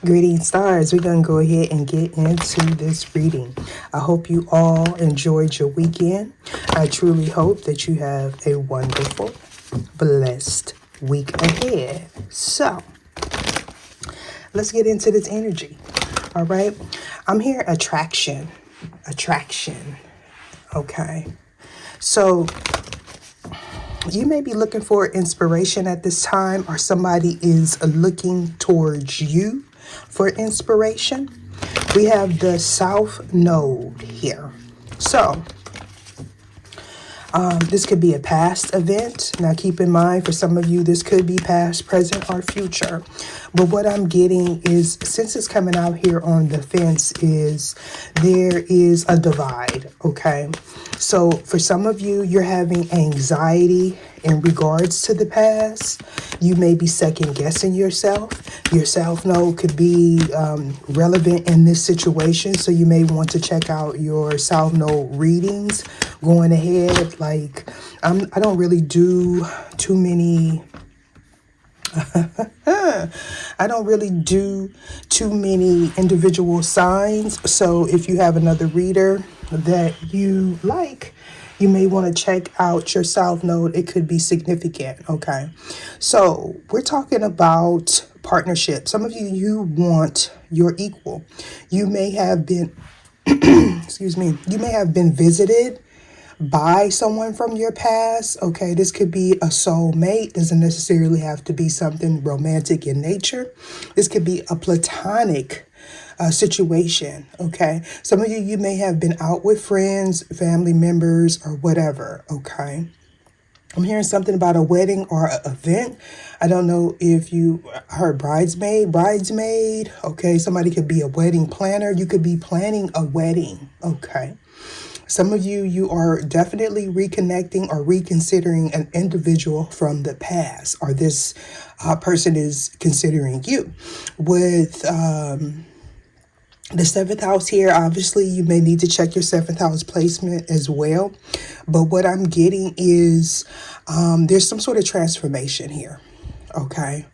Greetings, stars. We're going to go ahead and get into this reading. I hope you all enjoyed your weekend. I truly hope that you have a wonderful, blessed week ahead. So, let's get into this energy. All right. I'm here, attraction. Attraction. Okay. So, you may be looking for inspiration at this time, or somebody is looking towards you for inspiration. We have the South Node here. So, this could be a past event. Now, keep in mind, for some of you, this could be past, present, or future. But what I'm getting is, since it's coming out here on the fence, is there is a divide, okay? So for some of you, you're having anxiety in regards to the past. You may be second guessing yourself. Your South Node could be relevant in this situation. So you may want to check out your South Node readings going ahead. Like, I don't really do too many I don't really do too many individual signs. So if you have another reader that you like, you may want to check out your South Node. It could be significant. Okay. So we're talking about partnership. Some of you, you want your equal. You may have been, excuse me, you may have been visited by someone from your past. Okay, this could be a soulmate. Doesn't necessarily have to be something romantic in nature. This could be a platonic situation. Okay, some of you, you may have been out with friends, family members, or whatever. Okay, I'm hearing something about a wedding or an event. I don't know if you heard bridesmaid. Okay, somebody could be a wedding planner. You could be planning a wedding. Okay. Some of you, you are definitely reconnecting or reconsidering an individual from the past, or this person is considering you. With the seventh house here, obviously, you may need to check your seventh house placement as well. But what I'm getting is there's some sort of transformation here. Okay.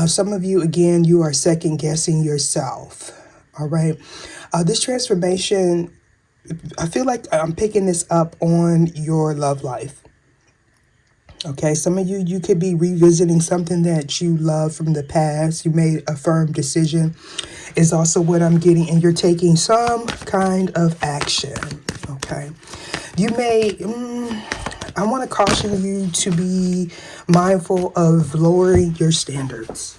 Some of you, again, you are second guessing yourself. All right. This transformation, I feel like I'm picking this up on your love life. Okay, some of you, you could be revisiting something that you love from the past. You made a firm decision is also what I'm getting, and you're taking some kind of action. Okay, you may, I want to caution you to be mindful of lowering your standards.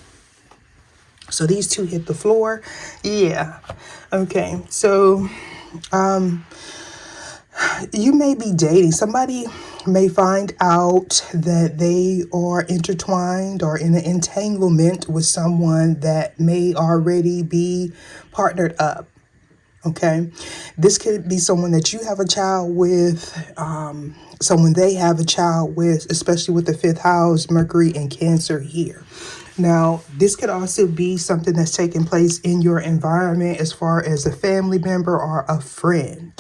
So these two hit the floor. Yeah. Okay, so you may be dating. Somebody may find out that they are intertwined or in an entanglement with someone that may already be partnered up. Okay. This could be someone that you have a child with, someone they have a child with, especially with the fifth house, Mercury and Cancer here. Now, this could also be something that's taking place in your environment as far as a family member or a friend.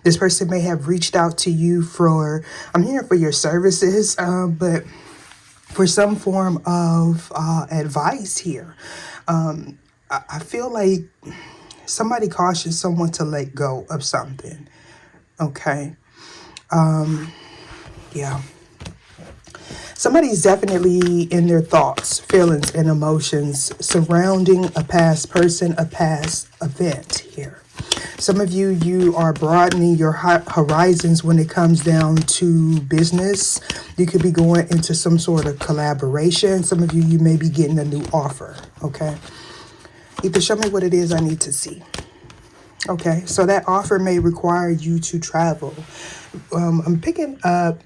This person may have reached out to you for, I'm here for your services, but for some form of advice here. I feel like somebody cautions someone to let go of something. Okay. Yeah. Somebody's definitely in their thoughts, feelings, and emotions surrounding a past person, a past event here. Some of you, you are broadening your horizons when it comes down to business. You could be going into some sort of collaboration. Some of you, you may be getting a new offer. Okay. Either show me what it is I need to see. Okay. So that offer may require you to travel. I'm picking up,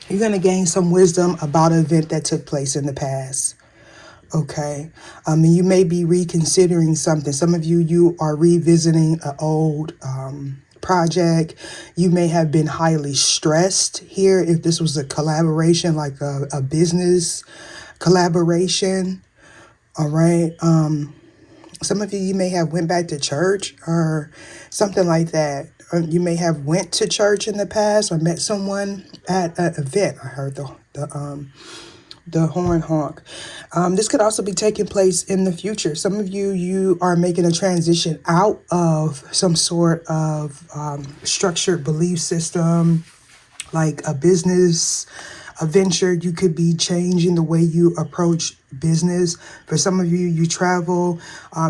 you're going to gain some wisdom about an event that took place in the past. Okay. And you may be reconsidering something. Some of you, you are revisiting an old project. You may have been highly stressed here if this was a collaboration, like a business collaboration. All right. Some of you, you may have went back to church or something like that. Or you may have went to church in the past or met someone at an event. I heard the the horn honk. This could also be taking place in the future. Some of you, you are making a transition out of some sort of structured belief system, like a business, a venture. You could be changing the way you approach business. For some of you, you travel,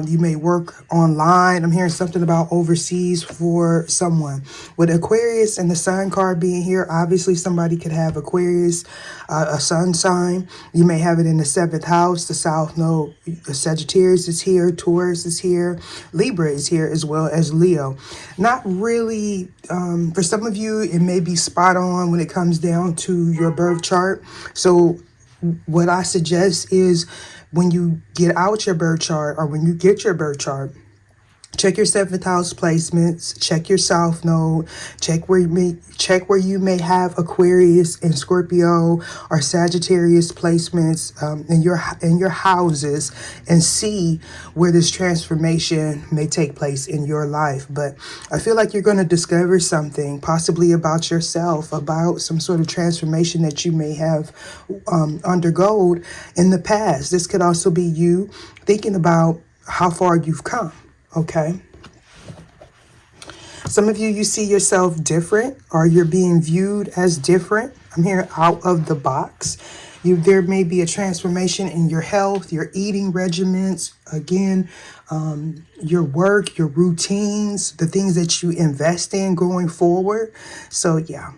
you may work online. I'm hearing something about overseas for someone. With Aquarius and the sun card being here, obviously somebody could have Aquarius, a sun sign. You may have it in the 7th house, the south node. Sagittarius is here, Taurus is here, Libra is here, as well as Leo. Not really, for some of you, it may be spot on when it comes down to your birth chart. So what I suggest is when you get out your birth chart, or when you get your birth chart, check your 7th house placements, check your south node, check where you may have Aquarius and Scorpio or Sagittarius placements in your houses, and see where this transformation may take place in your life. But I feel like you're going to discover something, possibly about yourself, about some sort of transformation that you may have undergone in the past. This could also be you thinking about how far you've come. Okay. Some of you, you see yourself different, or you're being viewed as different. I'm here out of the box. There may be a transformation in your health, your eating regimens, again, your work, your routines, the things that you invest in going forward. So yeah.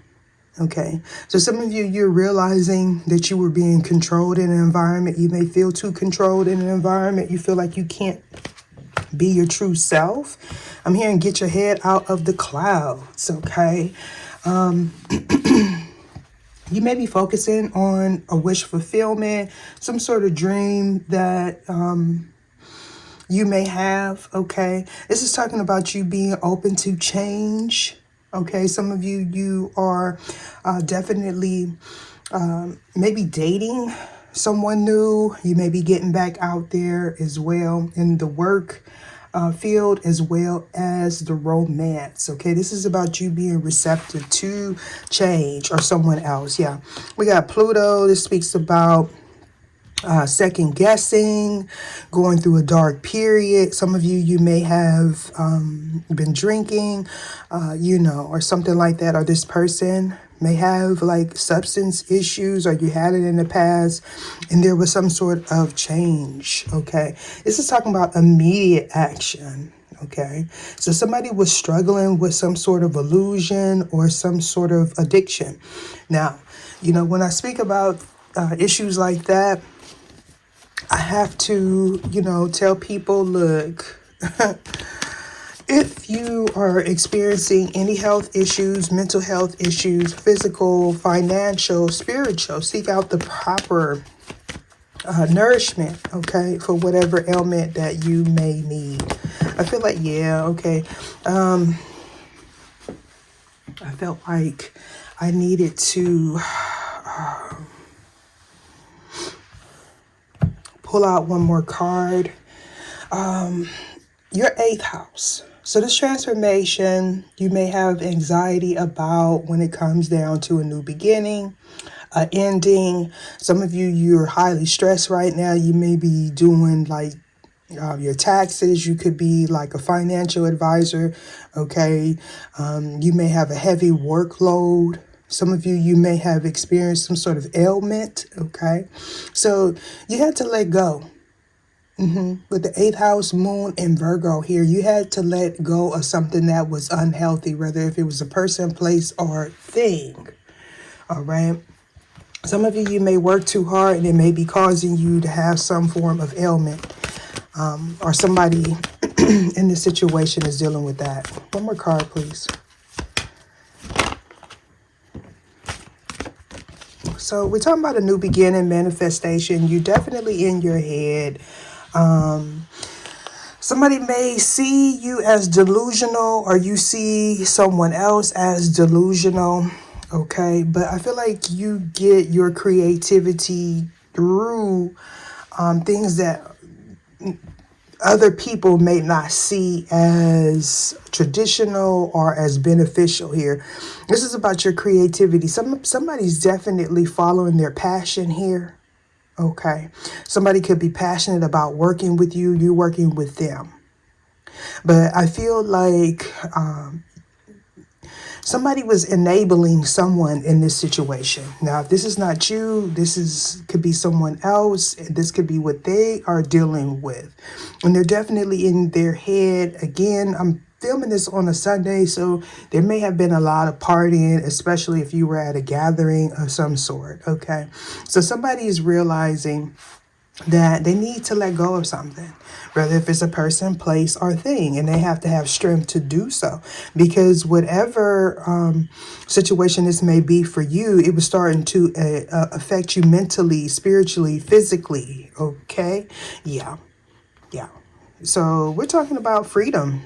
Okay. So some of you, you're realizing that you were being controlled in an environment. You may feel too controlled in an environment. You feel like you can't be your true self. I'm hearing get your head out of the clouds, okay? You may be focusing on a wish fulfillment, some sort of dream that you may have, okay? This is talking about you being open to change, okay? Some of you, you are definitely maybe dating someone new. You may be getting back out there as well in the work field, as well as the romance. Okay, this is about you being receptive to change or someone else. Yeah, we got Pluto. This speaks about second guessing, going through a dark period. Some of you, you may have been drinking, or something like that, or this person may have like substance issues, or you had it in the past and there was some sort of change. Okay, this is talking about immediate action. Okay, so somebody was struggling with some sort of illusion or some sort of addiction. Now, when I speak about issues like that, I have to, tell people, look, if you are experiencing any health issues, mental health issues, physical, financial, spiritual, seek out the proper nourishment, okay, for whatever ailment that you may need. I feel like, yeah, okay. I felt like I needed to pull out one more card. Your 8th house. So this transformation, you may have anxiety about when it comes down to a new beginning, ending. Some of you, you're highly stressed right now. You may be doing like your taxes. You could be like a financial advisor. Okay. You may have a heavy workload. Some of you, you may have experienced some sort of ailment. Okay. So you had to let go. With the 8th house, moon, and Virgo here, you had to let go of something that was unhealthy, whether if it was a person, place, or thing. All right. Some of you, you may work too hard and it may be causing you to have some form of ailment, or somebody in this situation is dealing with that. One more card, please. So we're talking about a new beginning, manifestation. You're definitely in your head. Somebody may see you as delusional, or you see someone else as delusional. Okay, but I feel like you get your creativity through things that other people may not see as traditional or as beneficial here. This is about your creativity. Somebody's definitely following their passion here. Okay. Somebody could be passionate about working with you. You're working with them. But I feel like somebody was enabling someone in this situation. Now, if this is not you, could be someone else. This could be what they are dealing with. And they're definitely in their head. Again, I'm filming this on a Sunday, so there may have been a lot of partying, especially if you were at a gathering of some sort. Okay. So somebody is realizing that they need to let go of something, whether if it's a person, place, or thing, and they have to have strength to do so, because whatever situation this may be for you, it was starting to affect you mentally, spiritually, physically. Okay. Yeah. So we're talking about freedom,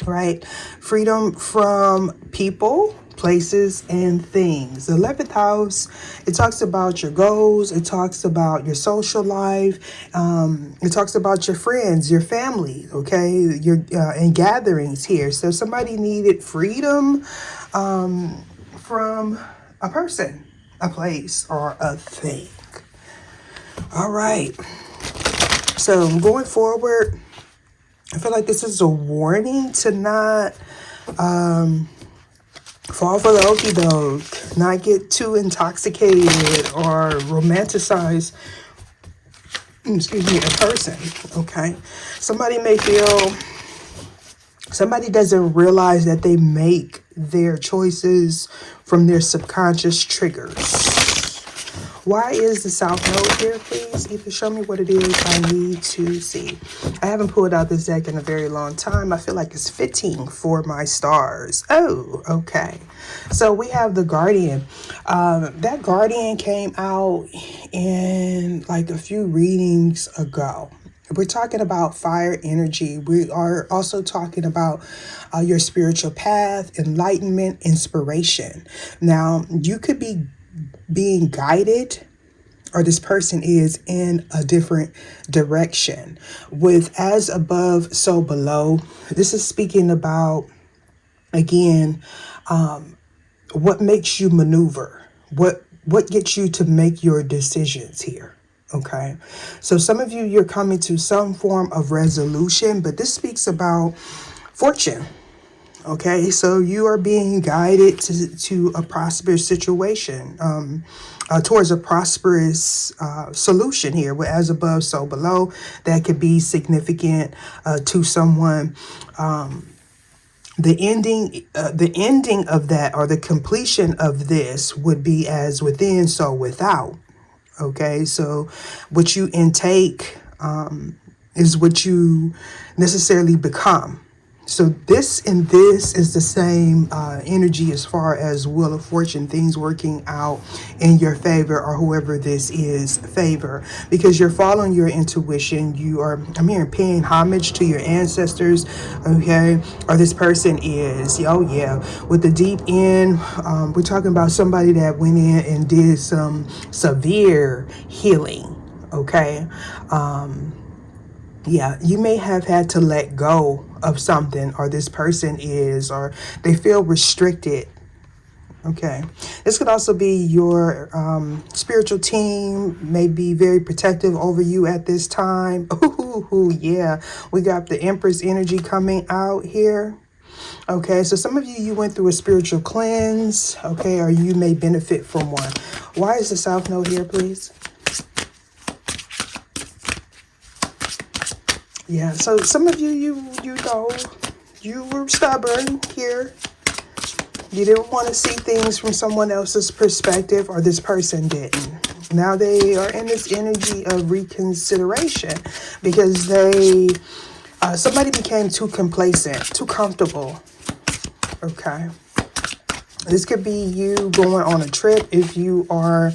right? Freedom from people, places, and things. The 11th house, it talks about your goals. It talks about your social life. It talks about your friends, your family, okay? Your and gatherings here. So somebody needed freedom from a person, a place, or a thing. All right. So going forward, I feel like this is a warning to not fall for the okie doke, not get too intoxicated or romanticize, a person, okay? Somebody may feel, somebody doesn't realize that they make their choices from their subconscious triggers. Why is the South Node here, please? Either show me what it is I need to see. I haven't pulled out this deck in a very long time. I feel like it's fitting for my stars. Oh, okay. So we have the Guardian. That Guardian came out in like a few readings ago. We're talking about fire energy. We are also talking about your spiritual path, enlightenment, inspiration. Now, you could be being guided, or this person is in a different direction with as above, so below. This is speaking about, again, what makes you maneuver, what gets you to make your decisions here. Okay. So some of you, you're coming to some form of resolution, but this speaks about fortune. Okay, so you are being guided to a prosperous situation, towards a prosperous solution here. With as above, so below. That could be significant to someone. The ending of that, or the completion of this, would be as within, so without. Okay, so what you intake is what you necessarily become. So this and this is the same energy as far as Wheel of Fortune, things working out in your favor, or whoever this is favor, because you're following your intuition. You are, I'm hearing, paying homage to your ancestors, okay? Or this person is, oh yeah, with the deep end, we're talking about somebody that went in and did some severe healing, okay? Yeah, you may have had to let go of something, or this person is, or they feel restricted. Okay. This could also be your spiritual team may be very protective over you at this time. Ooh, yeah. We got the Empress energy coming out here. Okay, so some of you, you went through a spiritual cleanse, okay, or you may benefit from one. Why is the South Node here, please? Yeah, so some of you, you know, you were stubborn here. You didn't want to see things from someone else's perspective, or this person didn't. Now they are in this energy of reconsideration because they, somebody became too complacent, too comfortable. Okay. This could be you going on a trip if you are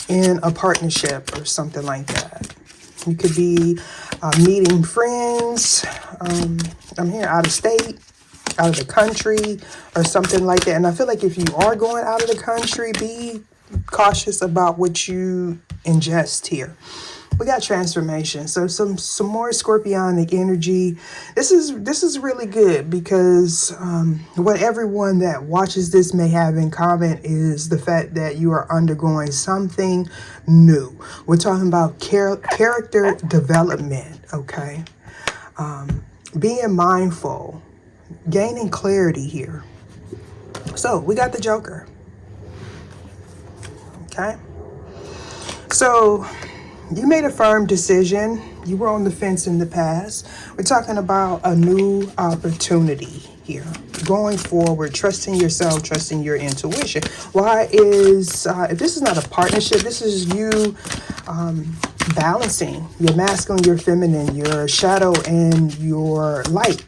in a partnership or something like that. You could be meeting friends. I'm here out of state, out of the country, or something like that. And I feel like if you are going out of the country, be cautious about what you ingest here. We got transformation. So some more scorpionic energy. This is really good because what everyone that watches this may have in common is the fact that you are undergoing something new. We're talking about character development, okay? Being mindful, gaining clarity here. So we got the Joker, okay? So you made a firm decision. You were on the fence in the past. We're talking about a new opportunity here. Going forward, trusting yourself, trusting your intuition. Why is, if this is not a partnership, this is you balancing your masculine, your feminine, your shadow, and your light.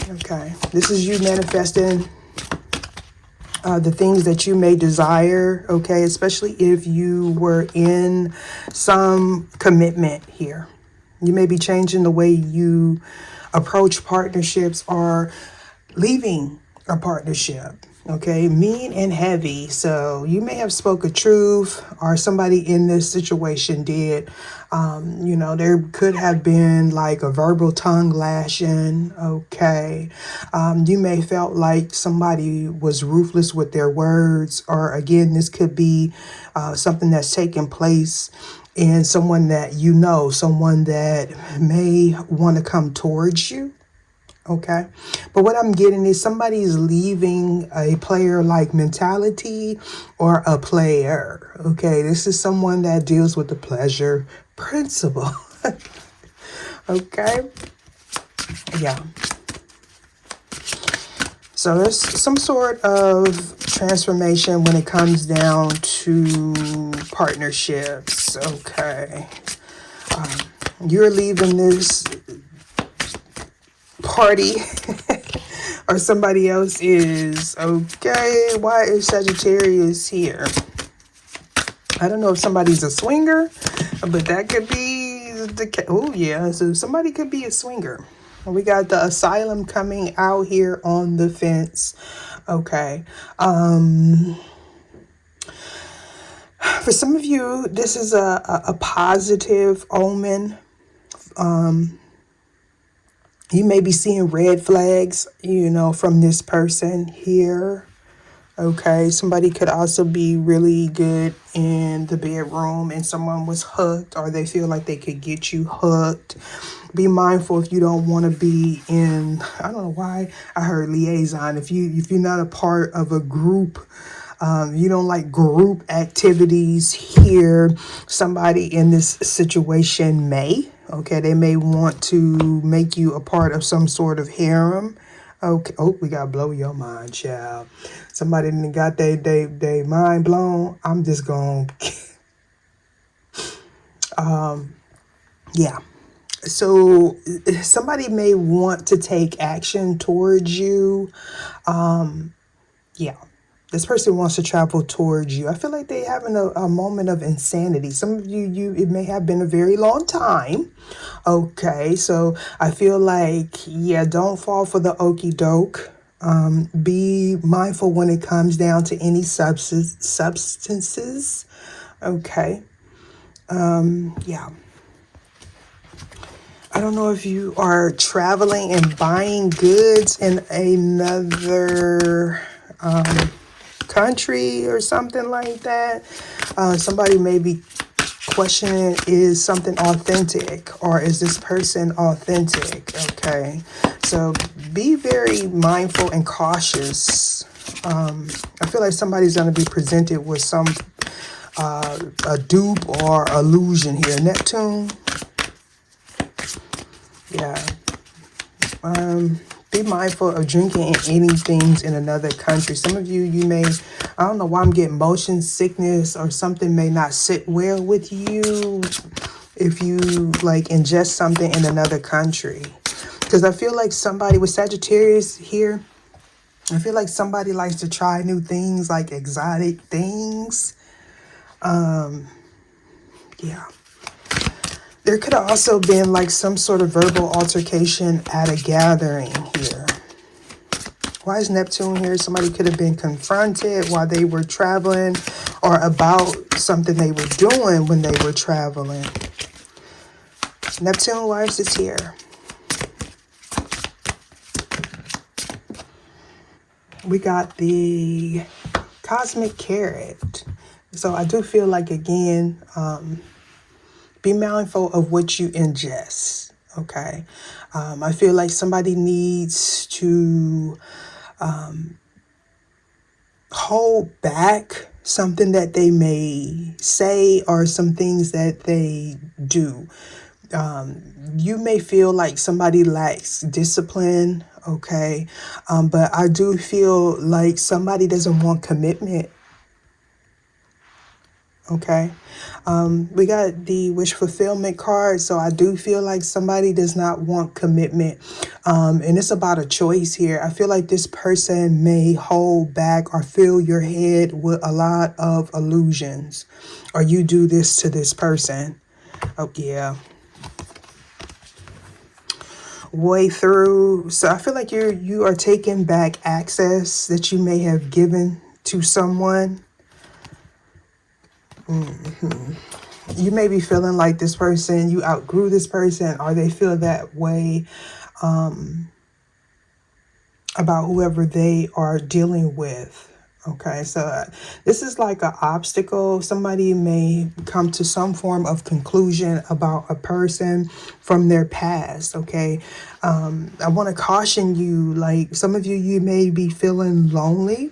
Okay. This is you manifesting the things that you may desire, okay, especially if you were in some commitment here. You may be changing the way you approach partnerships or leaving a partnership, okay, mean and heavy. So you may have spoke a truth, or somebody in this situation did. You know, there could have been like a verbal tongue lashing, okay. You may felt like somebody was ruthless with their words, or again, this could be something that's taking place in someone that you know, someone that may want to come towards you. Okay. But what I'm getting is somebody's leaving a player-like mentality or a player. Okay. This is someone that deals with the pleasure principle. Okay. Yeah. So there's some sort of transformation when it comes down to partnerships. Okay. You're leaving this party or somebody else is. Okay, why is Sagittarius here? I don't know if somebody's a swinger, but that could be the, oh yeah, so somebody could be a swinger. We got the asylum coming out here on the fence. Okay. For some of you, this is a positive omen. You may be seeing red flags, you know, from this person here. Okay, somebody could also be really good in the bedroom and someone was hooked, or they feel like they could get you hooked. Be mindful if you don't want to be in, I don't know why I heard liaison. If you're not a part of a group, you don't like group activities here, somebody in this situation may. Okay, they may want to make you a part of some sort of harem. Okay. Oh, we got to blow your mind, child. Somebody got they mind blown. I'm just going yeah. So somebody may want to take action towards you. Yeah. This person wants to travel towards you. I feel like they're having a moment of insanity. Some of you, it may have been a very long time. Okay, so I feel like, yeah, don't fall for the okie doke. Be mindful when it comes down to any substances. Okay. Yeah. I don't know if you are traveling and buying goods in another country or something like that. Somebody may be questioning, is something authentic, or is this person authentic? Okay, so be very mindful and cautious. I feel like somebody's going to be presented with some a dupe or illusion here. Neptune. Yeah. Be mindful of drinking and eating things in another country. Some of you, you may, I don't know why I'm getting motion sickness, or something may not sit well with you if you like ingest something in another country. Because I feel like somebody with Sagittarius here, I feel like somebody likes to try new things, like exotic things. Yeah. There could have also been like some sort of verbal altercation at a gathering here. Why is Neptune here? Somebody could have been confronted while they were traveling or about something they were doing when they were traveling. Neptune, why is this here? We got the Cosmic Carrot. So I do feel like, again, be mindful of what you ingest, okay? I feel like somebody needs to hold back something that they may say or some things that they do. You may feel like somebody lacks discipline, okay? But I do feel like somebody doesn't want commitment, okay? We got the wish fulfillment card, so I do feel like somebody does not want commitment. And it's about a choice here. I feel like this person may hold back or fill your head with a lot of illusions, or you do this to this person. Oh, yeah. Way through. So I feel like you are taking back access that you may have given to someone. You may be feeling like this person, you outgrew this person, or they feel that way about whoever they are dealing with. Okay, so this is like an obstacle. Somebody may come to some form of conclusion about a person from their past, okay? I want to caution you, like some of you, you may be feeling lonely.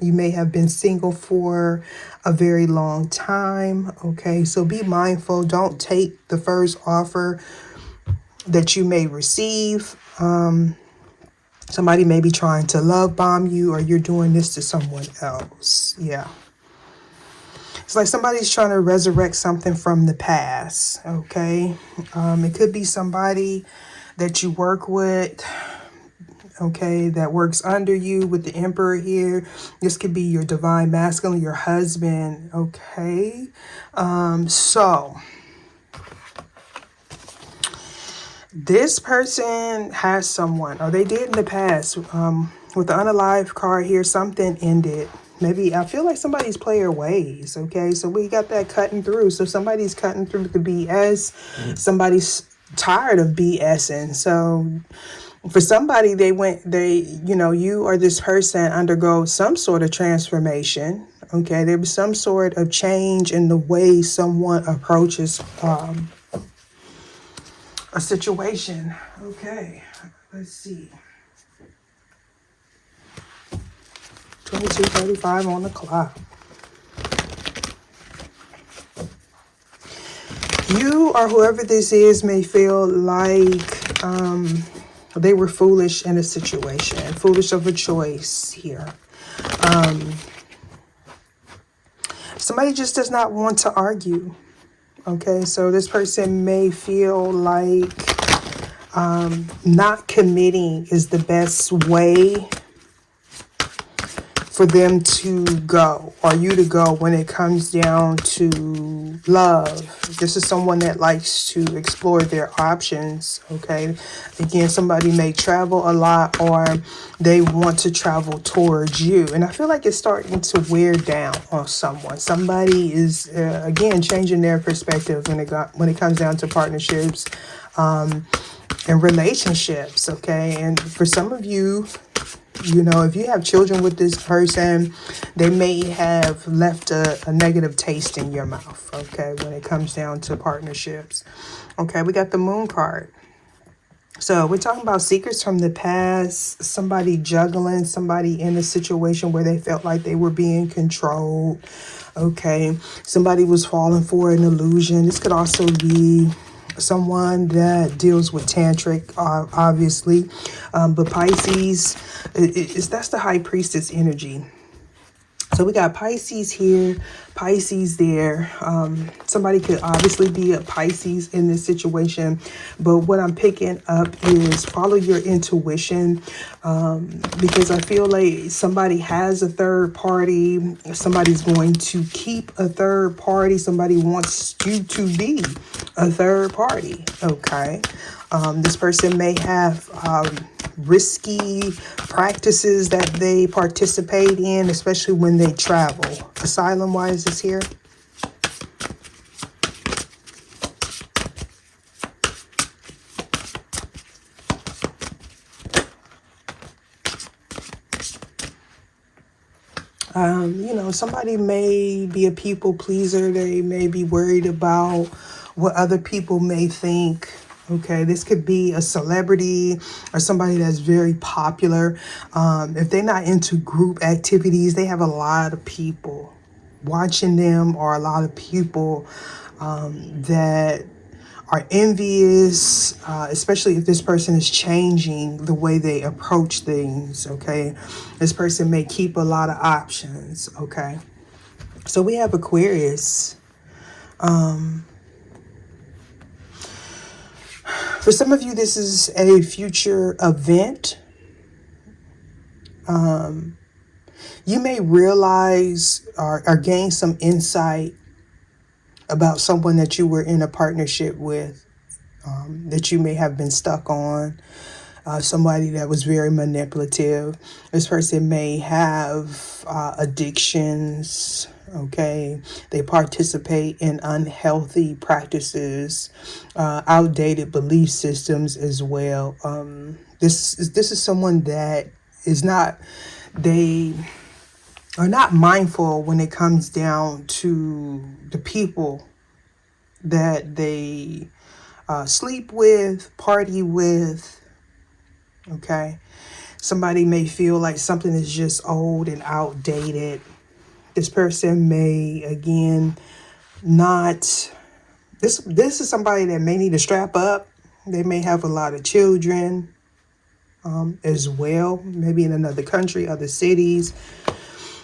You may have been single for a very long time, okay? So be mindful. Don't take the first offer that you may receive. Somebody may be trying to love bomb you, or you're doing this to someone else. Yeah. It's like somebody's trying to resurrect something from the past, okay? It could be somebody that you work with, okay, that works under you with the Emperor here. This could be your divine masculine, your husband, okay? So this person has someone, or they did in the past. With the unalive card here, something ended. Maybe I feel like somebody's player ways, okay? So we got that cutting through. So somebody's cutting through the BS. Somebody's tired of BSing. So for somebody, you or this person undergo some sort of transformation, okay? There was some sort of change in the way someone approaches a situation. Okay, let's see. 22:35 on the clock. You or whoever this is may feel like they were foolish in a situation, foolish of a choice here. Somebody just does not want to argue. Okay, so this person may feel like not committing is the best way for them to go, or you to go, when it comes down to love. This is someone that likes to explore their options, okay? Again, somebody may travel a lot, or they want to travel towards you. And I feel like it's starting to wear down on someone. Somebody is, again, changing their perspective when it comes down to partnerships and relationships, okay? And for some of you, if you have children with this person, they may have left a negative taste in your mouth, okay, when it comes down to partnerships. Okay, we got the Moon card. So we're talking about secrets from the past, somebody juggling, somebody in a situation where they felt like they were being controlled, okay? Somebody was falling for an illusion. This could also be someone that deals with tantric, obviously, but Pisces, that's the high priestess energy. So we got Pisces here, Pisces there. Somebody could obviously be a Pisces in this situation, but what I'm picking up is follow your intuition, because I feel like somebody has a third party. Somebody's going to keep a third party. Somebody wants you to be a third party, okay? This person may have risky practices that they participate in, especially when they travel. Asylum, why is this here? You know, somebody may be a people pleaser. They may be worried about what other people may think. Okay, this could be a celebrity or somebody that's very popular. If they're not into group activities, they have a lot of people watching them, or a lot of people that are envious, especially if this person is changing the way they approach things. Okay, this person may keep a lot of options. Okay, so we have Aquarius. For some of you, this is a future event. You may realize or gain some insight about someone that you were in a partnership with, that you may have been stuck on. Somebody that was very manipulative. This person may have addictions. Okay, they participate in unhealthy practices, outdated belief systems as well. This is someone that is not, they are not mindful when it comes down to the people that they sleep with, party with. Okay, somebody may feel like something is just old and outdated. This person may, again, not, this is somebody that may need to strap up. They may have a lot of children as well, maybe in another country, other cities.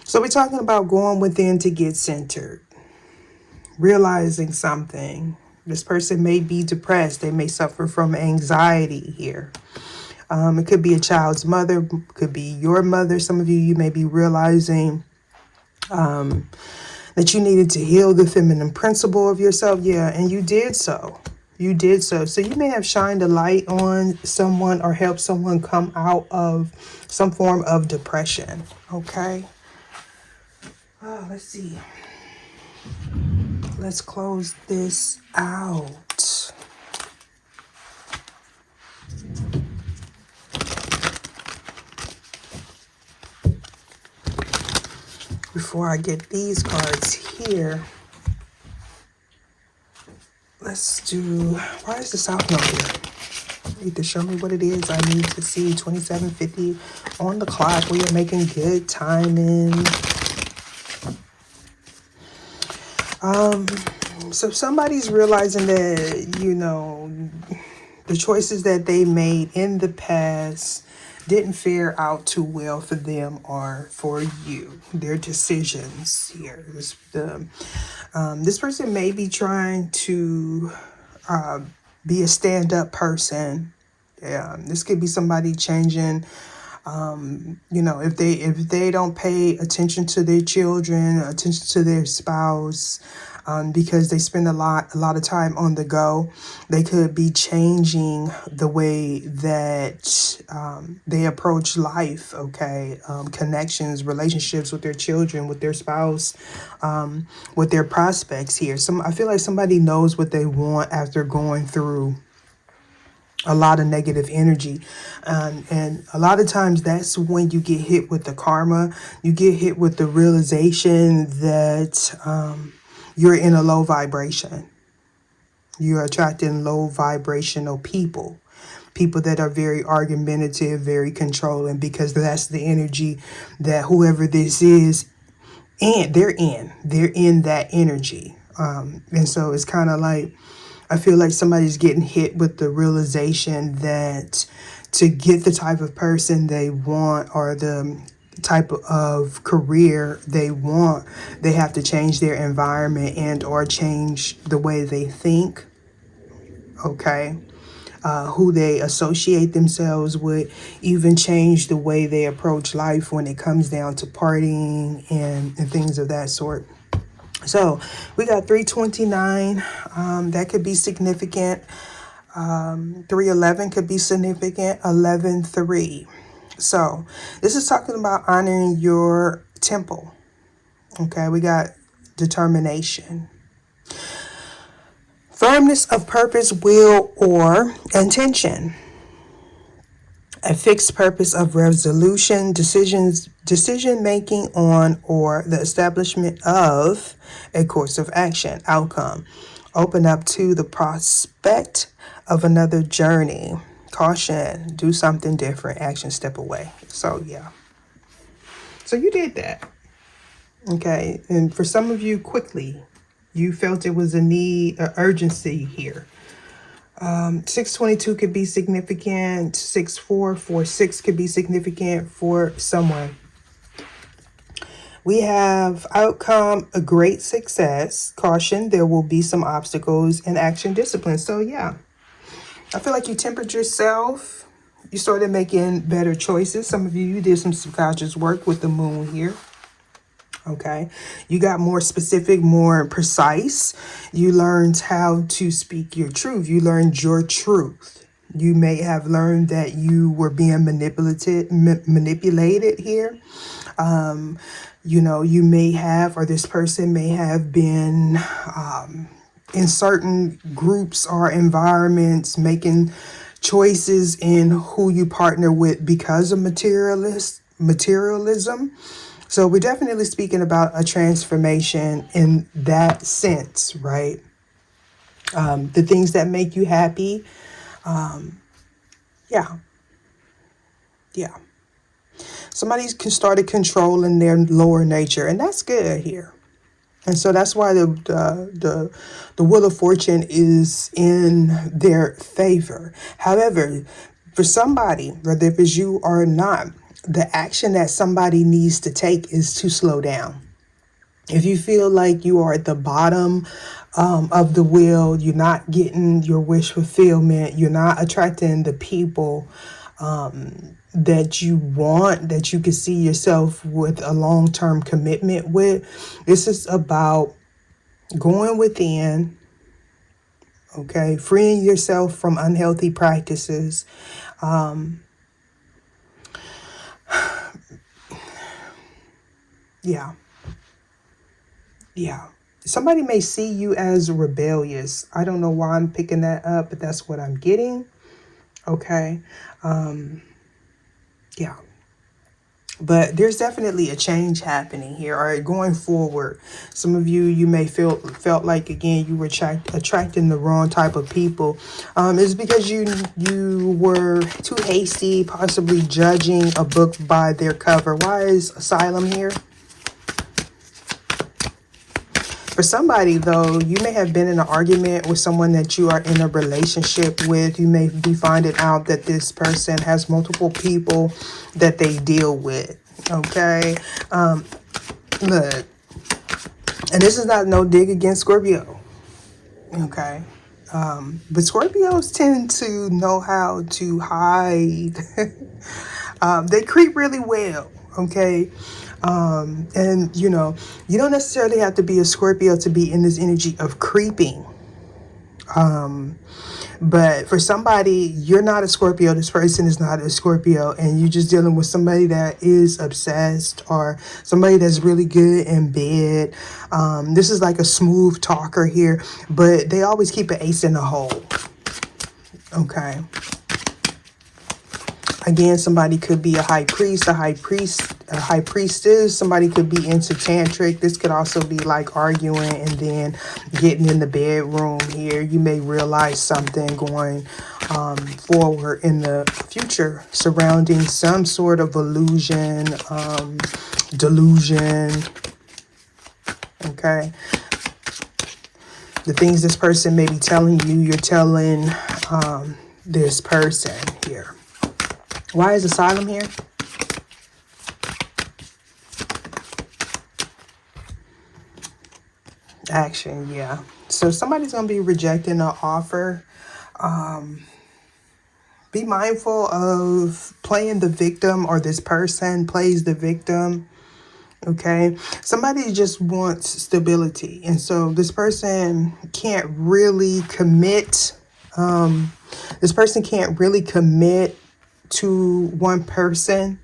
So we're talking about going within to get centered, realizing something. This person may be depressed. They may suffer from anxiety here. It could be a child's mother, could be your mother. Some of you may be realizing that you needed to heal the feminine principle of yourself. Yeah, and you did so. You did so. So you may have shined a light on someone or helped someone come out of some form of depression. Okay. Let's see. Let's close this out. Before I get these cards here, let's do, why is the South Node here? You need to show me what it is I need to see. 2750 on the clock. We are making good timing. So somebody's realizing that, you know, the choices that they made in the past didn't fare out too well for them or for you. Their decisions here. This person may be trying to be a stand-up person. This could be somebody changing. You know, if they don't pay attention to their children, attention to their spouse, because they spend a lot of time on the go, they could be changing the way that they approach life. Okay, connections, relationships with their children, with their spouse, with their prospects here. I feel like somebody knows what they want after going through a lot of negative energy, and a lot of times that's when you get hit with the karma. You get hit with the realization that you're in a low vibration. You're attracting low vibrational people that are very argumentative, very controlling, because that's the energy that whoever this is, and they're in that energy. And so it's kind of like, I feel like somebody's getting hit with the realization that to get the type of person they want or the type of career they want, they have to change their environment and or change the way they think. Okay. Who they associate themselves with, even change the way they approach life when it comes down to partying and things of that sort. So we got 329. That could be significant. 311 could be significant. 11-3. So this is talking about honoring your temple. Okay, we got determination. Firmness of purpose, will, or intention. A fixed purpose of resolution, decision making on, or the establishment of a course of action, outcome. Open up to the prospect of another journey. Caution, do something different, action, step away. So yeah. So you did that. Okay. And for some of you, quickly, you felt it was a need, an urgency here. 622 could be significant. 6446 could be significant for someone. We have outcome, a great success. Caution, there will be some obstacles, and action, discipline. So yeah, I feel like you tempered yourself. You started making better choices. Some of you did some subconscious work with the moon here. Okay, you got more specific, more precise. You learned how to speak your truth. You learned your truth. You may have learned that you were being manipulated here. You know, you may have, or this person may have been in certain groups or environments making choices in who you partner with because of materialism. So we're definitely speaking about a transformation in that sense, right? The things that make you happy. Yeah. Somebody can start controlling their lower nature, and that's good here. And so that's why the Wheel of Fortune is in their favor. However, for somebody, whether if it's you or not, the action that somebody needs to take is to slow down. If you feel like you are at the bottom of the wheel, you're not getting your wish fulfillment, you're not attracting the people that you want, that you can see yourself with a long-term commitment with. This is about going within, okay, freeing yourself from unhealthy practices. Yeah. Somebody may see you as rebellious. I don't know why I'm picking that up, but that's what I'm getting. Okay. Yeah. But there's definitely a change happening here. All right, going forward, some of you may felt like, again, you were attracting the wrong type of people. It's because you were too hasty, possibly judging a book by their cover. Why is asylum here? For somebody, though, you may have been in an argument with someone that you are in a relationship with. You may be finding out that this person has multiple people that they deal with. Okay. Look, and this is not no dig against Scorpio. Okay. But Scorpios tend to know how to hide. They creep really well. Okay. And you know, you don't necessarily have to be a Scorpio to be in this energy of creeping. But for somebody, you're not a Scorpio, this person is not a Scorpio, and you're just dealing with somebody that is obsessed or somebody that's really good in bed. This is like a smooth talker here, but they always keep an ace in the hole. Okay. Again, somebody could be a high priest, a high priestess. Somebody could be into tantric. This could also be like arguing and then getting in the bedroom here. You may realize something going forward in the future surrounding some sort of illusion, delusion. Okay. The things this person may be telling you, you're telling this person here. Why is asylum here? Action, yeah. So somebody's going to be rejecting an offer. Be mindful of playing the victim, or this person plays the victim. Okay. Somebody just wants stability. And so this person can't really commit This person can't really commit to one person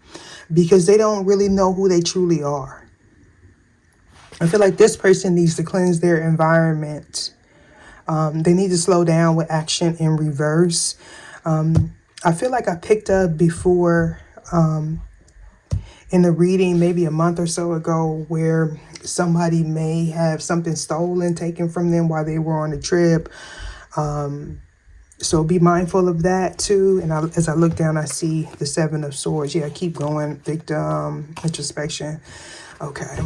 because they don't really know who they truly are. I feel like this person needs to cleanse their environment. They need to slow down with action in reverse. I feel like I picked up before in the reading maybe a month or so ago where somebody may have something stolen, taken from them while they were on a trip. So be mindful of that too. And as I look down, I see the Seven of Swords. Yeah, keep going. Victim, introspection. Okay.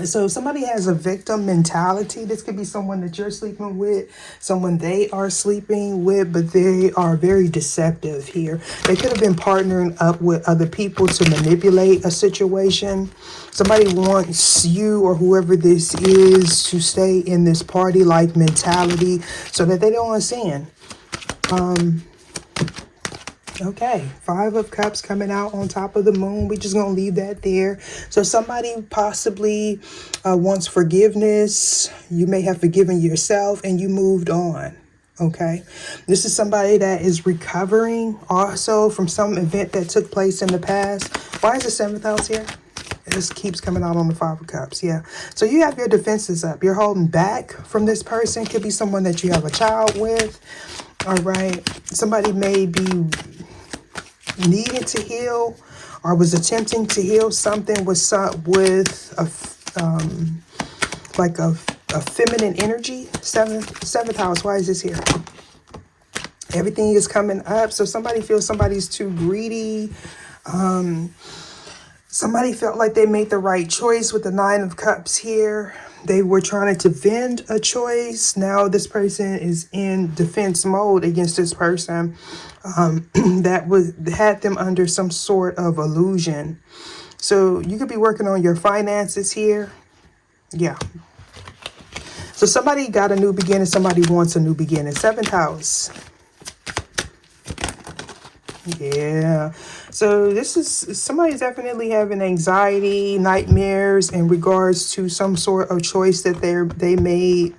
So if somebody has a victim mentality, this could be someone that you're sleeping with, someone they are sleeping with, but they are very deceptive here. They could have been partnering up with other people to manipulate a situation. Somebody wants you or whoever this is to stay in this party-like mentality so that they don't sin. Okay, Five of Cups coming out on top of the moon. We're just going to leave that there. So somebody possibly wants forgiveness. You may have forgiven yourself and you moved on. Okay, this is somebody that is recovering also from some event that took place in the past. Why is the 7th house here? This keeps coming out on the Five of Cups. Yeah. So you have your defenses up. You're holding back from this person. Could be someone that you have a child with. All right. Somebody may be needed to heal or was attempting to heal something with a feminine energy. Seventh house. Why is this here? Everything is coming up. So somebody feels somebody's too greedy. Somebody felt like they made the right choice with the 9 of Cups here. They were trying to defend a choice. Now this person is in defense mode against this person that had them under some sort of illusion. So you could be working on your finances here. Yeah. So somebody got a new beginning. Somebody wants a new beginning. 7th house. Yeah. So this is somebody's definitely having anxiety, nightmares in regards to some sort of choice that they made,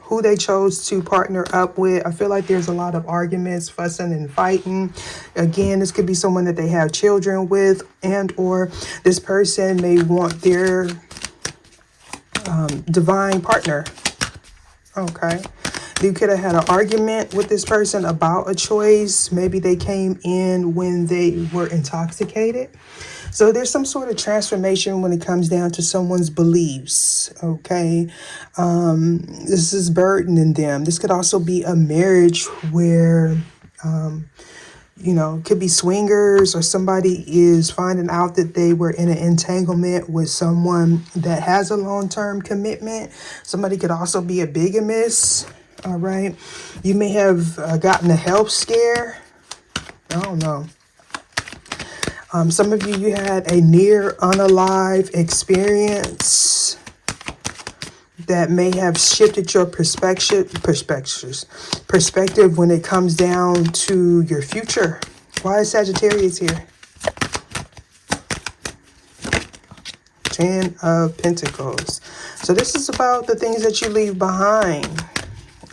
who they chose to partner up with. I feel like there's a lot of arguments, fussing and fighting. Again, this could be someone that they have children with, and or this person may want their divine partner. Okay. You could have had an argument with this person about a choice. Maybe they came in when they were intoxicated. So there's some sort of transformation when it comes down to someone's beliefs. Okay. This is burdening them. This could also be a marriage where, could be swingers, or somebody is finding out that they were in an entanglement with someone that has a long-term commitment. Somebody could also be a bigamist. All right. You may have gotten a health scare. I don't know. Some of you had a near unalive experience that may have shifted your perspective when it comes down to your future. Why is Sagittarius here? 10 of Pentacles. So this is about the things that you leave behind.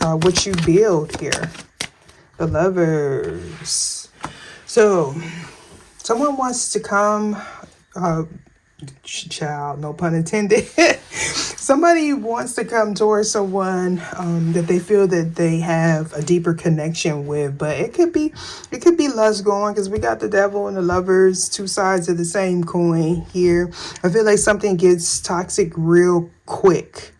What you build here. The Lovers. So someone wants to come, child, no pun intended. Somebody wants to come towards someone that they feel that they have a deeper connection with, but it could be lust going, because we got the Devil and the Lovers, two sides of the same coin here. I feel like something gets toxic real quick.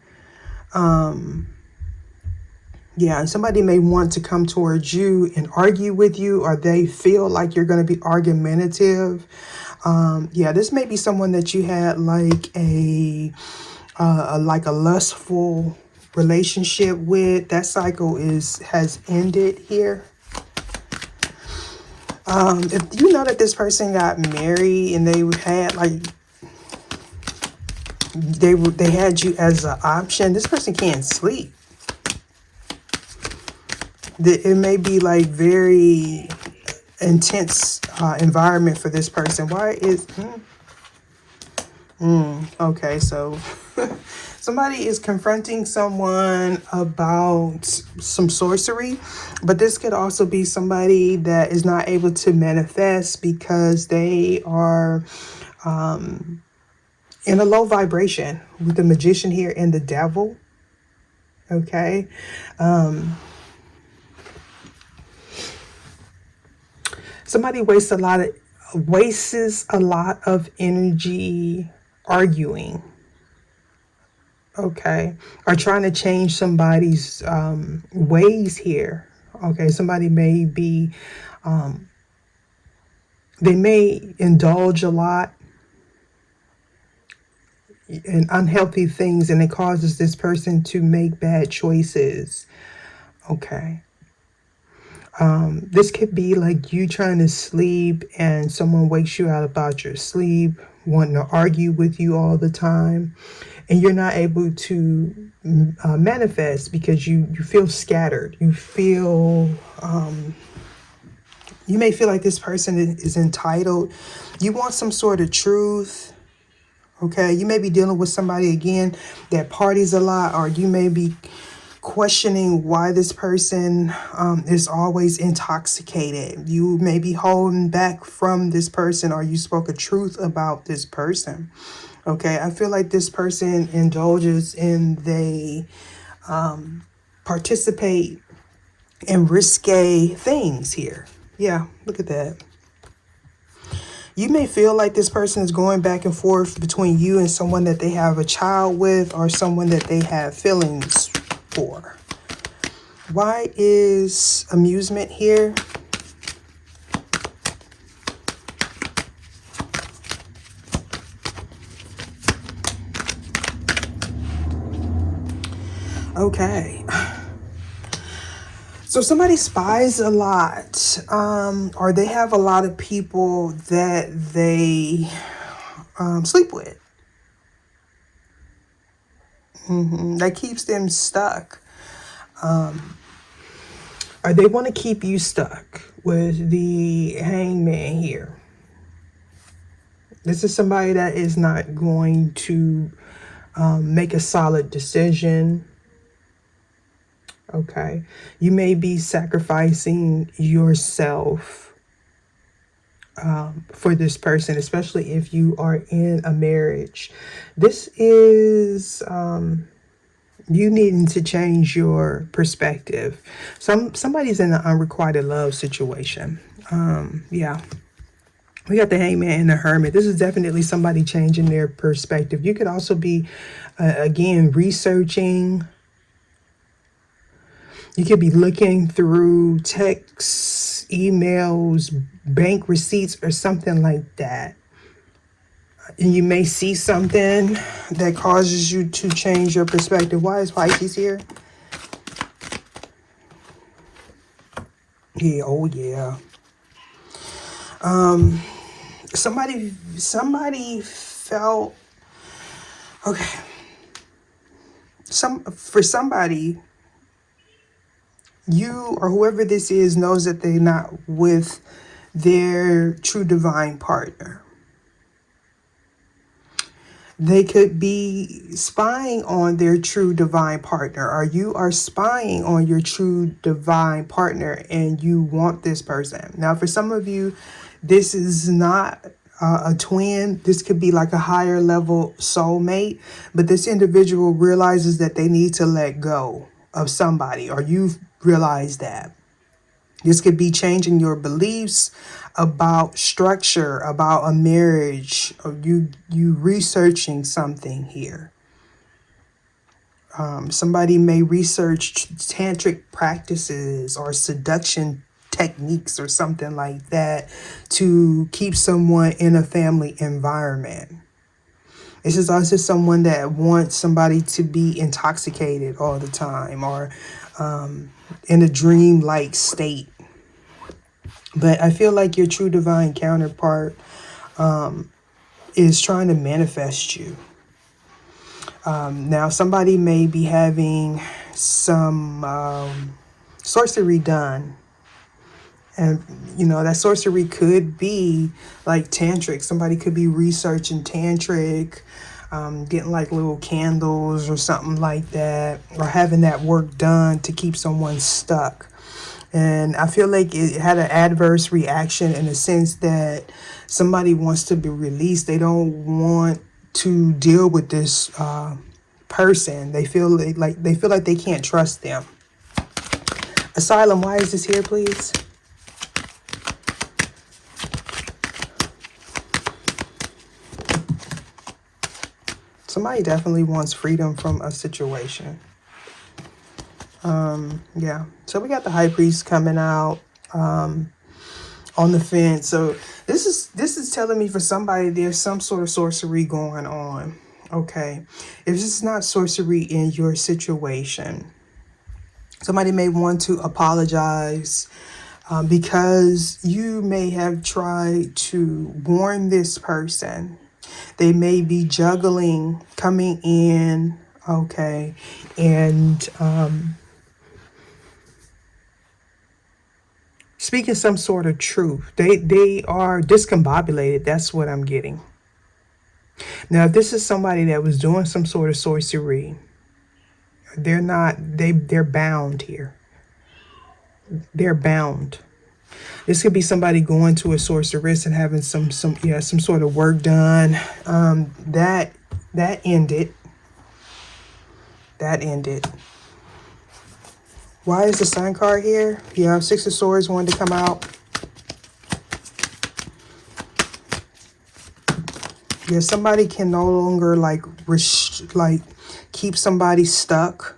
Yeah, and somebody may want to come towards you and argue with you, or they feel like you're going to be argumentative. Yeah, this may be someone that you had like a lustful relationship with. That cycle has ended here. If you know that this person got married and they had they had you as an option, this person can't sleep. It may be like very intense environment for this person. Why is okay, so Somebody is confronting someone about some sorcery, but this could also be somebody that is not able to manifest because they are in a low vibration with the Magician here and the Devil. Okay. Somebody wastes a lot of energy arguing. Okay. Or trying to change somebody's ways here. Okay. Somebody may be, they may indulge a lot in unhealthy things, and it causes this person to make bad choices. Okay. This could be like you trying to sleep and someone wakes you out about your sleep, wanting to argue with you all the time, and you're not able to manifest because you feel scattered. You feel, you may feel like this person is entitled. You want some sort of truth. Okay, you may be dealing with somebody again that parties a lot, or you may be questioning why this person is always intoxicated. You may be holding back from this person, or you spoke a truth about this person. Okay, I feel like this person indulges and they participate in risque things here. Yeah, look at that. You may feel like this person is going back and forth between you and someone that they have a child with, or someone that they have feelings for. Why is amusement here? Okay. So somebody spies a lot, or they have a lot of people that they sleep with. That keeps them stuck. Or they want to keep you stuck with the Hangman here. This is somebody that is not going to make a solid decision. Okay. You may be sacrificing yourself for this person, especially if you are in a marriage. This is you needing to change your perspective. Somebody's in an unrequited love situation. Yeah. We got the Hangman and the Hermit. This is definitely somebody changing their perspective. You could also be, again, researching. You could be looking through texts, emails, bank receipts, or something like that. And you may see something that causes you to change your perspective. Why is Pisces here? Yeah, oh yeah. Somebody felt, okay. For somebody, you or whoever this is knows that they're not with their true divine partner. They could be spying on their true divine partner, or you are spying on your true divine partner and you want this person. Now, for some of you, this is not a twin. This could be like a higher level soulmate, but this individual realizes that they need to let go of somebody, or you've realized that. This could be changing your beliefs about structure, about a marriage, or you researching something here. Somebody may research tantric practices or seduction techniques or something like that to keep someone in a family environment. This is also someone that wants somebody to be intoxicated all the time, or in a dream-like state. But I feel like your true divine counterpart is trying to manifest you. Now, somebody may be having some sorcery done. And, you know, that sorcery could be like tantric. Somebody could be researching tantric getting like little candles or something like that, or having that work done to keep someone stuck. And I feel like it had an adverse reaction in the sense that somebody wants to be released. They don't want to deal with this person. They feel like they can't trust them. Asylum, why is this here, please? Somebody definitely wants freedom from a situation. Yeah. So we got the High Priest coming out on the fence. So this is telling me for somebody there's some sort of sorcery going on. Okay. If it's not sorcery in your situation, somebody may want to apologize because you may have tried to warn this person. They may be juggling, coming in, okay, and speaking some sort of truth. They are discombobulated. That's what I'm getting. Now, if this is somebody that was doing some sort of sorcery, they're bound here. They're bound. This could be somebody going to a sorceress and having some sort of work done. That ended. That ended. Why is the Sun card here? Yeah, Six of Swords wanted to come out. Yeah, somebody can no longer keep somebody stuck.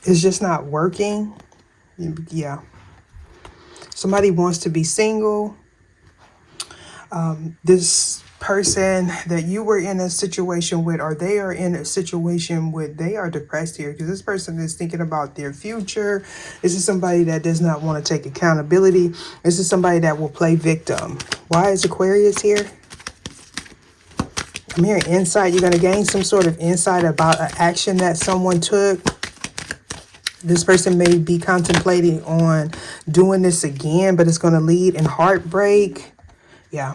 It's just not working. Yeah. Somebody wants to be single. This person that you were in a situation with, or they are in a situation with, they are depressed here because this person is thinking about their future. This is somebody that does not want to take accountability. This is somebody that will play victim. Why is Aquarius here? I'm hearing insight. You're going to gain some sort of insight about an action that someone took. This person may be contemplating on doing this again, but it's going to lead in heartbreak. Yeah.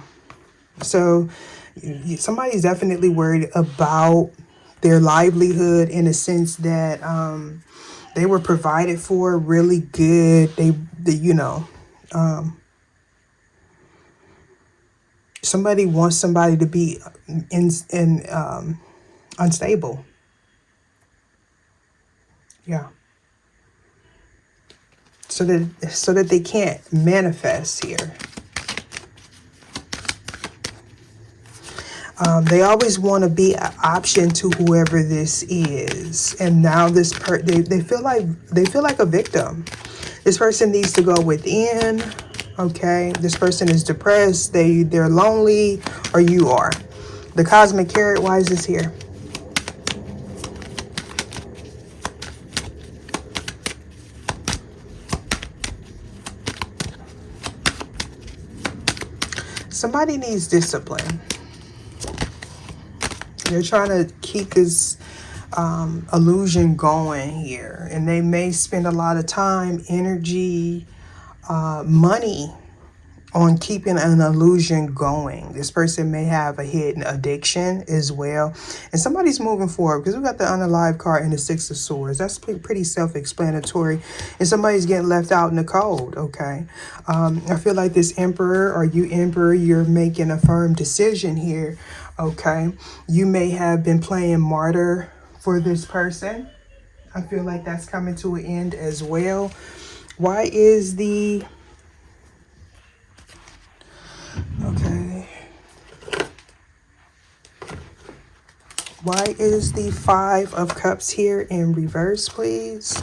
So somebody's definitely worried about their livelihood in a sense that they were provided for really good. Somebody wants somebody to be unstable. Yeah. So that they can't manifest here. They always want to be an option to whoever this is, and now they feel like a victim. This person needs to go within. Okay, this person is depressed. They're lonely, or you are. The Cosmic Carrot. Why is this here? Somebody needs discipline. They're trying to keep this illusion going here. And they may spend a lot of time, energy, money on keeping an illusion going. This person may have a hidden addiction as well. And somebody's moving forward because we got the Unalive card and the Six of Swords. That's pretty self-explanatory. And somebody's getting left out in the cold, okay? I feel like this Emperor, or you Emperor, you're making a firm decision here, okay? You may have been playing martyr for this person. I feel like that's coming to an end as well. Why is the... Okay. Why is the Five of Cups here in reverse, please?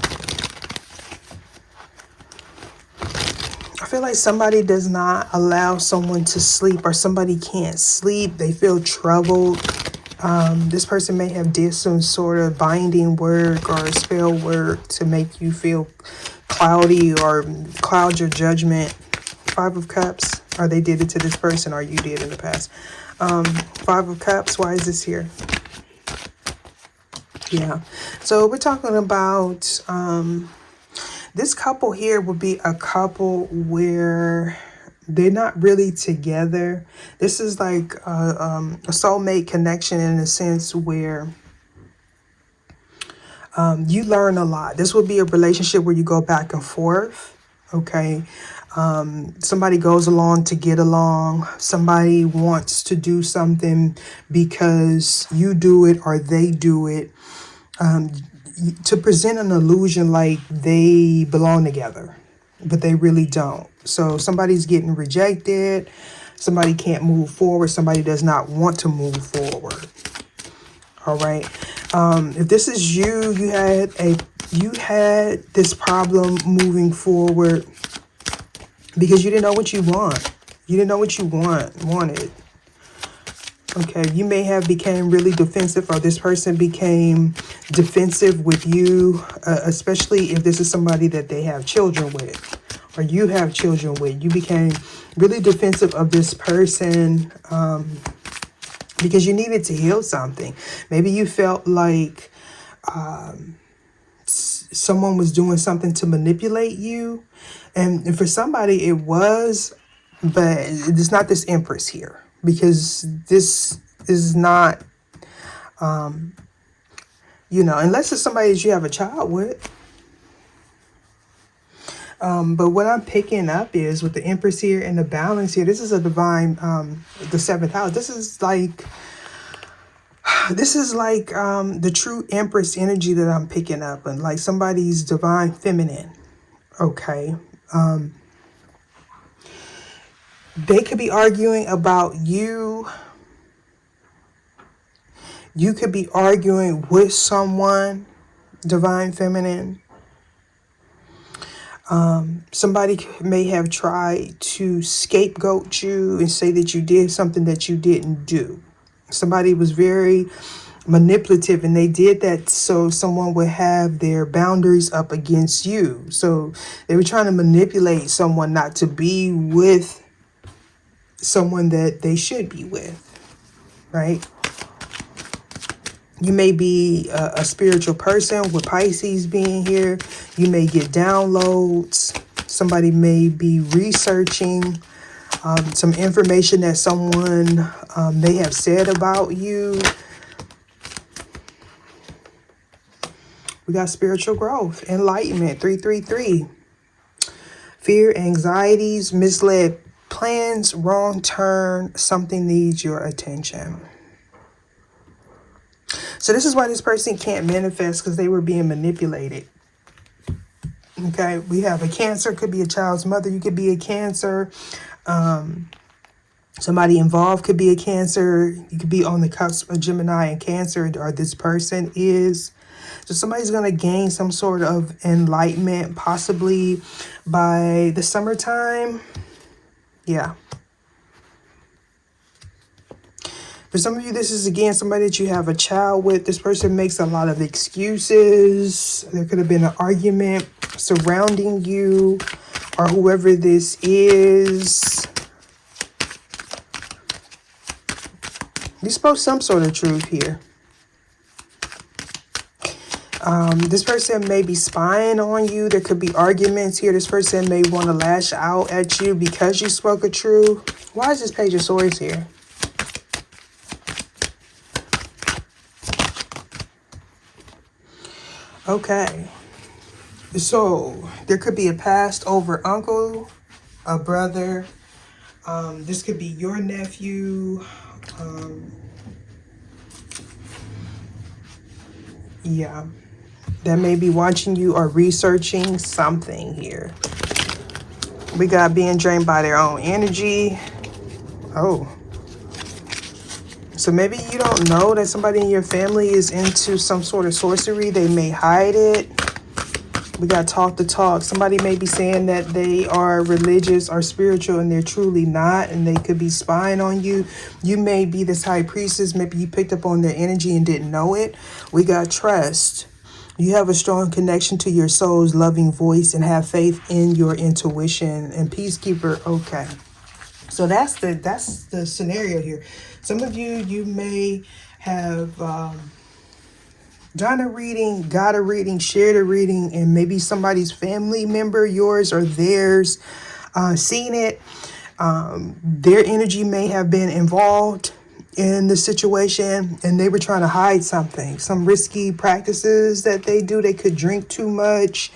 I feel like somebody does not allow someone to sleep, or somebody can't sleep. They feel troubled. This person may have did some sort of binding work or spell work to make you feel cloudy or cloud your judgment. Five of Cups. Or they did it to this person, or you did in the past. Five of Cups. Why is this here? Yeah. So we're talking about this couple here would be a couple where They're not really together. This is like a soulmate connection in a sense where you learn a lot. This would be a relationship where you go back and forth. Okay. Somebody goes along to get along. Somebody wants to do something because you do it or they do it, to present an illusion like they belong together, but they really don't. So somebody's getting rejected. Somebody can't move forward. Somebody does not want to move forward. All right. If this is you, you had this problem moving forward because you didn't know what you want. You didn't know what you wanted. Okay, you may have became really defensive, or this person became defensive with you, especially if this is somebody that they have children with, or you have children with. You became really defensive of this person because you needed to heal something. Maybe you felt like someone was doing something to manipulate you. And for somebody it was, but it's not this Empress here. Because this is not, unless it's somebody that you have a child with. But what I'm picking up is with the Empress here and the balance here, this is a divine, the 7th house. This is like the true Empress energy that I'm picking up, and like somebody's divine feminine. Okay. They could be arguing about you. You could be arguing with someone, divine feminine. Somebody may have tried to scapegoat you and say that you did something that you didn't do. Somebody was very manipulative, and they did that so someone would have their boundaries up against you. So they were trying to manipulate someone not to be with someone that they should be with, right? You may be a spiritual person with Pisces being here. You may get downloads. Somebody may be researching some information that someone may have said about you. We got spiritual growth, enlightenment, 333. Fear, anxieties, misled plans, wrong turn, something needs your attention. So this is why this person can't manifest, because they were being manipulated. Okay, we have a Cancer, could be a child's mother. You could be a Cancer. Somebody involved could be a Cancer. You could be on the cusp of Gemini and Cancer, or this person is. So somebody's going to gain some sort of enlightenment, possibly by the summertime. Yeah. For some of you, this is, again, somebody that you have a child with. This person makes a lot of excuses. There could have been an argument surrounding you, or whoever this is. You spoke some sort of truth here. This person may be spying on you. There could be arguments here. This person may want to lash out at you because you spoke a truth. Why is this Page of Swords here? Okay. So there could be a passed over uncle, a brother. This could be your nephew. Yeah. That may be watching you or researching something here. We got being drained by their own energy. Oh. So maybe you don't know that somebody in your family is into some sort of sorcery. They may hide it. We got talk the talk. Somebody may be saying that they are religious or spiritual and they're truly not, and they could be spying on you. You may be this high priestess. Maybe you picked up on their energy and didn't know it. We got trust. You have a strong connection to your soul's loving voice and have faith in your intuition. And Peacekeeper, okay. So that's the scenario here. Some of you, you may have done a reading, got a reading, shared a reading, and maybe somebody's family member, yours or theirs, seen it. Their energy may have been involved in the situation, and they were trying to hide something, some risky practices that they do. They could drink too much.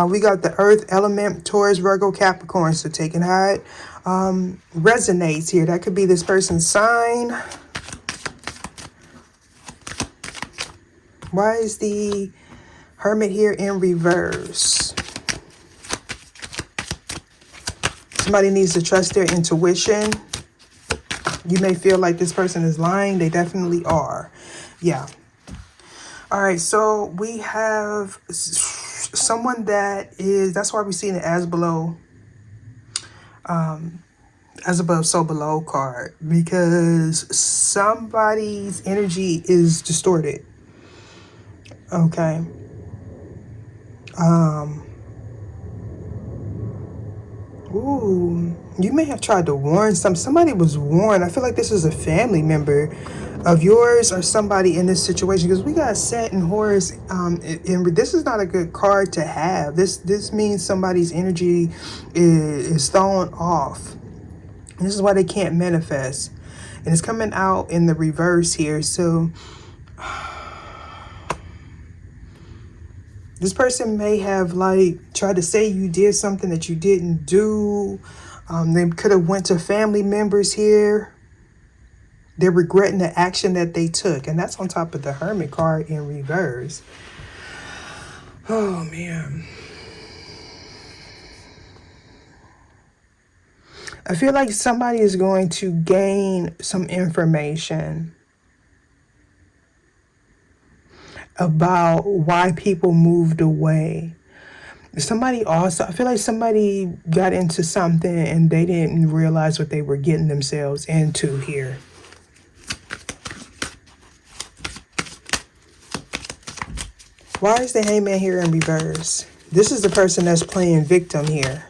We got the earth element, Taurus, Virgo, Capricorn. So take and hide resonates here. That could be this person's sign. Why is the Hermit here in reverse? Somebody needs to trust their intuition. You may feel like this person is lying. They definitely are. Yeah. All right. So we have someone that is, that's why we're seeing it as below, as above, so below card, because somebody's energy is distorted. Okay. Ooh, you may have tried to warn somebody was warned. I feel like this is a family member of yours or somebody in this situation, because we got Set and Horus, and this is not a good card to have. This means somebody's energy is thrown off, and this is why they can't manifest, and it's coming out in the reverse here. So this person may have like tried to say you did something that you didn't do. They could have went to family members here. They're regretting the action that they took. And that's on top of the Hermit card in reverse. Oh, man. I feel like somebody is going to gain some information about why people moved away. Somebody also, I feel like somebody got into something and they didn't realize what they were getting themselves into here. Why is the Hangman here in reverse? This is the person that's playing victim here.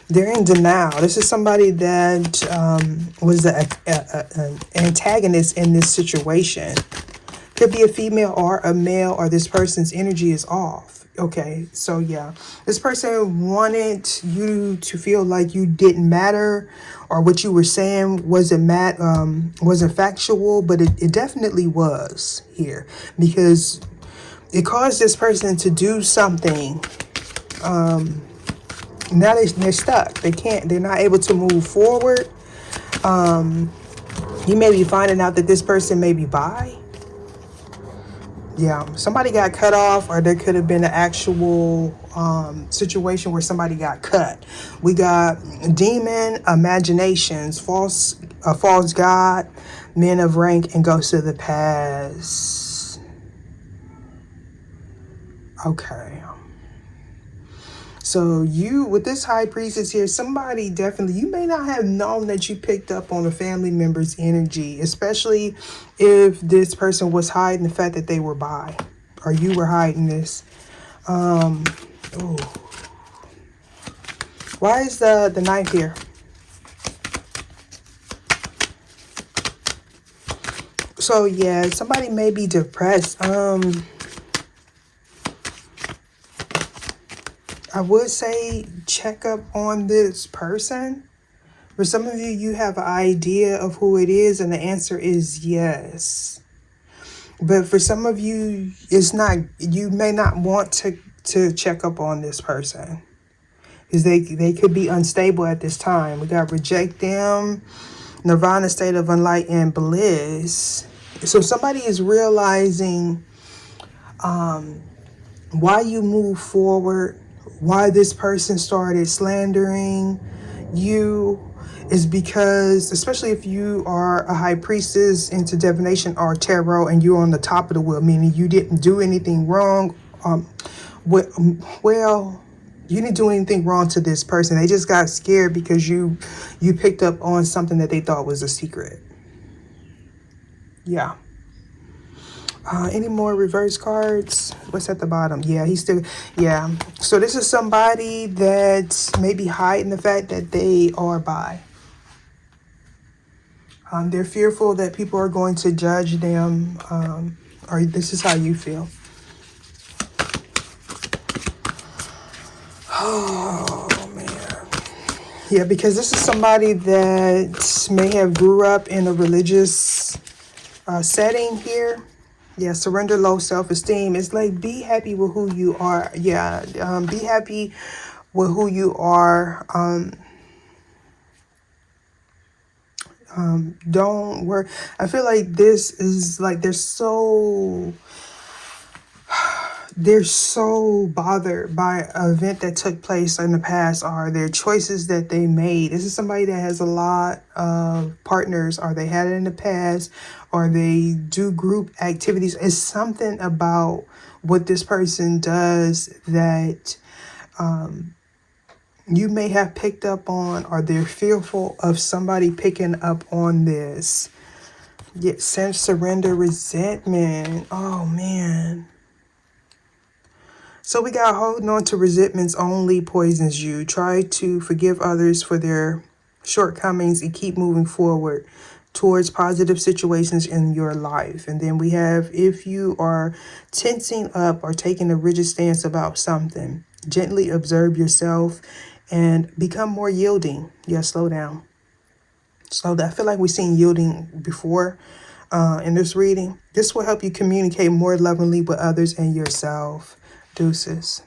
They're in denial. This is somebody that was an antagonist in this situation. Could be a female or a male, or this person's energy is off. Okay, so yeah, this person wanted you to feel like you didn't matter, or what you were saying wasn't factual, but it definitely was here, because it caused this person to do something. Now they're stuck. They're not able to move forward. You may be finding out that this person may be bi. Yeah, somebody got cut off, or there could have been an actual situation where somebody got cut. We got demon, imaginations, false god, men of rank, and ghosts of the past. Okay. So you, with this high priestess here, somebody definitely, you may not have known that you picked up on a family member's energy, especially if this person was hiding the fact that they were bi, or you were hiding this. Ooh. Why is the knife here? So yeah, somebody may be depressed. I would say check up on this person. For some of you, you have an idea of who it is, and the answer is yes. But for some of you, it's not. You may not want to check up on this person, because they could be unstable at this time. We got reject them, nirvana, state of enlightened bliss. So somebody is realizing why you move forward. Why this person started slandering you is because, especially if you are a high priestess into divination or tarot, and you're on the top of the wheel, meaning you didn't do anything wrong. Well, you didn't do anything wrong to this person. They just got scared because you picked up on something that they thought was a secret. Yeah. Any more reverse cards? What's at the bottom? Yeah, he's still, yeah. So this is somebody that may be hiding the fact that they are bi. They're fearful that people are going to judge them, or this is how you feel. Oh, man. Yeah, because this is somebody that may have grew up in a religious setting here. Yeah, surrender low self-esteem. It's like, be happy with who you are. Yeah, be happy with who you are. Don't worry. I feel like this is like they're so bothered by an event that took place in the past, or their choices that they made. This is somebody that has a lot of partners, or they had it in the past, or they do group activities. It's something about what this person does that you may have picked up on, or they're fearful of somebody picking up on this. Yet, sense, surrender, resentment. Oh, man. So we got holding on to resentments only poisons you. Try to forgive others for their shortcomings and keep moving forward towards positive situations in your life. And then we have, if you are tensing up or taking a rigid stance about something, gently observe yourself and become more yielding. Yeah, slow down. So I feel like we've seen yielding before in this reading. This will help you communicate more lovingly with others and yourself. Deuces.